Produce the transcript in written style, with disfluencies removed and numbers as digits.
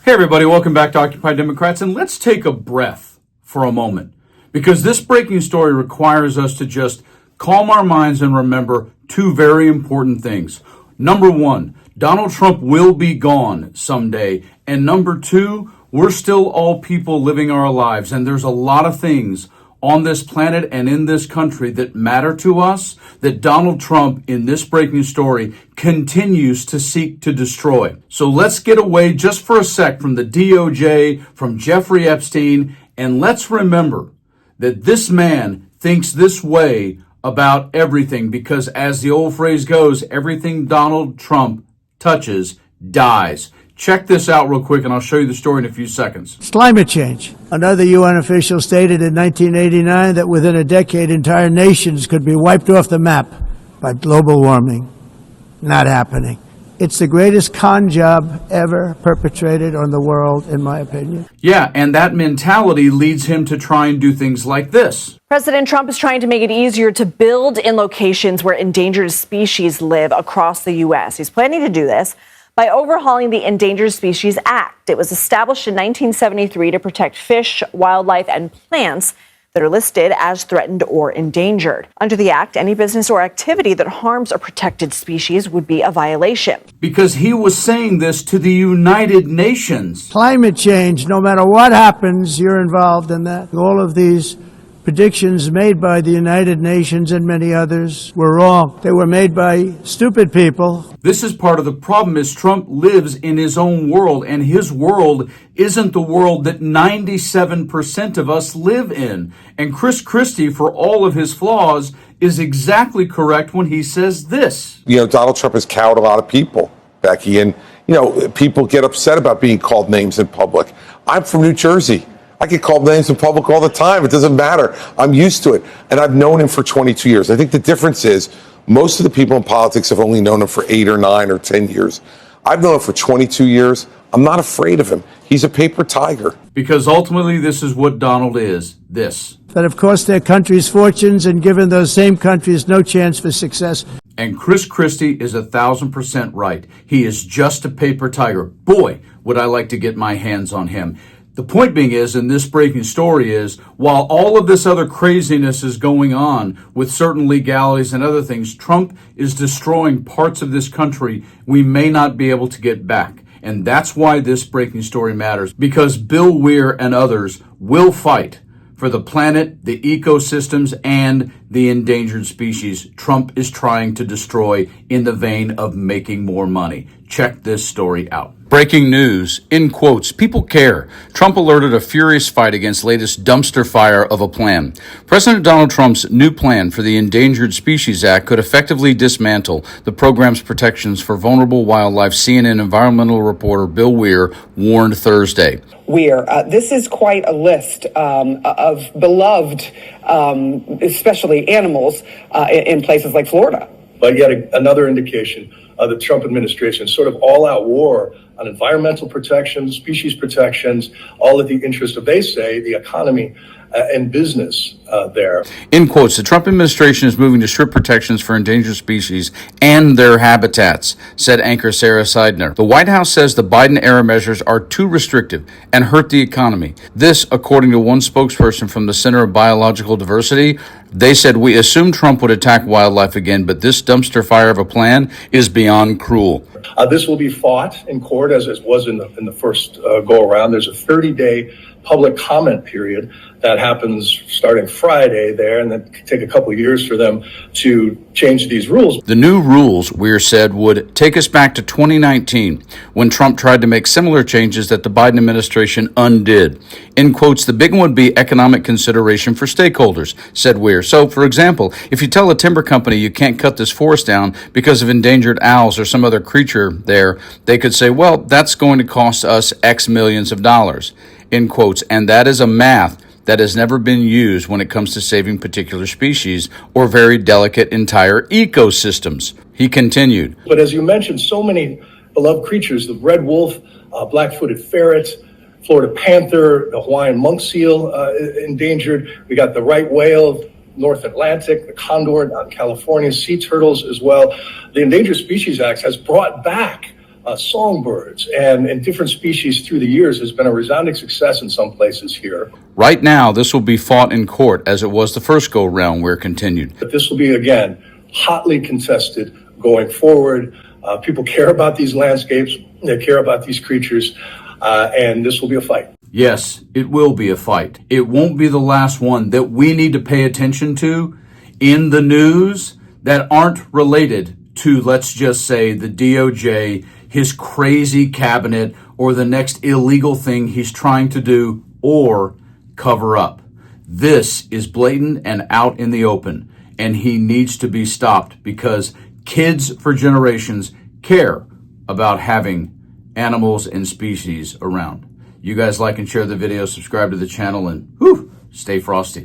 Hey everybody, welcome back to Occupy Democrats, and let's take a breath for a moment, because this breaking story requires us to just calm our minds and remember two very important things. Number one, Donald Trump will be gone someday, and number two, we're still all people living our lives, and there's a lot of things on this planet and in this country that matter to us that Donald Trump, in this breaking story, continues to seek to destroy. So let's get away just for a sec from the DOJ, from Jeffrey Epstein, and let's remember that this man thinks this way about everything because, as the old phrase goes, everything Donald Trump touches dies. Check this out real quick, and I'll show you the story in a few seconds. It's climate change. Another UN official stated in 1989 that within a decade, entire nations could be wiped off the map by global warming. Not happening. It's the greatest con job ever perpetrated on the world, in my opinion. Yeah, and that mentality leads him to try and do things like this. President Trump is trying to make it easier to build in locations where endangered species live across the U.S. He's planning to do this by overhauling the Endangered Species Act. It was established in 1973 to protect fish, wildlife, and plants that are listed as threatened or endangered. Under the act, any business or activity that harms a protected species would be a violation. Because he was saying this to the United Nations. Climate change, no matter what happens, you're involved in that. All of these predictions made by the United Nations and many others were wrong. They were made by stupid people. This is part of the problem is Trump lives in his own world, and his world isn't the world that 97% of us live in. And Christie, for all of his flaws, is exactly correct when he says this. Donald Trump has cowed a lot of people, Becky, and, people get upset about being called names in public. I'm from New Jersey. I get called names in public all the time. It doesn't matter. I'm used to it. And I've known him for 22 years. I think the difference is most of the people in politics have only known him for 8 or 9 or 10 years. I've known him for 22 years. I'm not afraid of him. He's a paper tiger. Because ultimately, this is what Donald is, this. That have cost their countries fortunes and given those same countries no chance for success. And Christie is 1,000% right. He is just a paper tiger. Boy, would I like to get my hands on him. The point being is, in this breaking story is, while all of this other craziness is going on with certain legalities and other things, Trump is destroying parts of this country we may not be able to get back. And that's why this breaking story matters, because Bill Weir and others will fight for the planet, the ecosystems, and the endangered species Trump is trying to destroy in the vein of making more money. Check this story out. Breaking news, in quotes, people care. Trump alerted a furious fight against latest dumpster fire of a plan. President Donald Trump's new plan for the Endangered Species Act could effectively dismantle the program's protections for vulnerable wildlife, CNN environmental reporter Bill Weir warned Thursday. Weir, this is quite a list of beloved, especially animals, in places like Florida. But yet another indication of the Trump administration's sort of all-out war on environmental protections, species protections, all at the interest of, they say, the economy and business there. In quotes, the Trump administration is moving to strip protections for endangered species and their habitats, said anchor Sarah Seidner. The White House says the Biden-era measures are too restrictive and hurt the economy. This, according to one spokesperson from the Center of Biological Diversity, they said, "We assumed Trump would attack wildlife again, but this dumpster fire of a plan is beyond cruel." This will be fought in court, as it was in the first go-around. There's a 30-day public comment period that happens starting Friday there, and then take a couple of years for them to change these rules. The new rules, Weir said, would take us back to 2019, when Trump tried to make similar changes that the Biden administration undid. In quotes, the big one would be economic consideration for stakeholders, said Weir. So, for example, if you tell a timber company you can't cut this forest down because of endangered owls or some other creature there, they could say, well, that's going to cost us X millions of dollars, in quotes, and that is a math that has never been used when it comes to saving particular species or very delicate entire ecosystems. He continued. But as you mentioned, so many beloved creatures, the red wolf, black-footed ferret, Florida panther, the Hawaiian monk seal endangered. We got the right whale, North Atlantic, the condor out in California, sea turtles as well. The Endangered Species Act has brought back songbirds, and different species through the years has been a resounding success in some places here. Right now, this will be fought in court as it was the first go round where it continued. But this will be, again, hotly contested going forward. People care about these landscapes, they care about these creatures, and this will be a fight. Yes, it will be a fight. It won't be the last one that we need to pay attention to in the news that aren't related to, let's just say, the DOJ, his crazy cabinet, or the next illegal thing he's trying to do or cover up. This is blatant and out in the open, and he needs to be stopped because kids for generations care about having animals and species around. You guys like and share the video, subscribe to the channel, and stay frosty.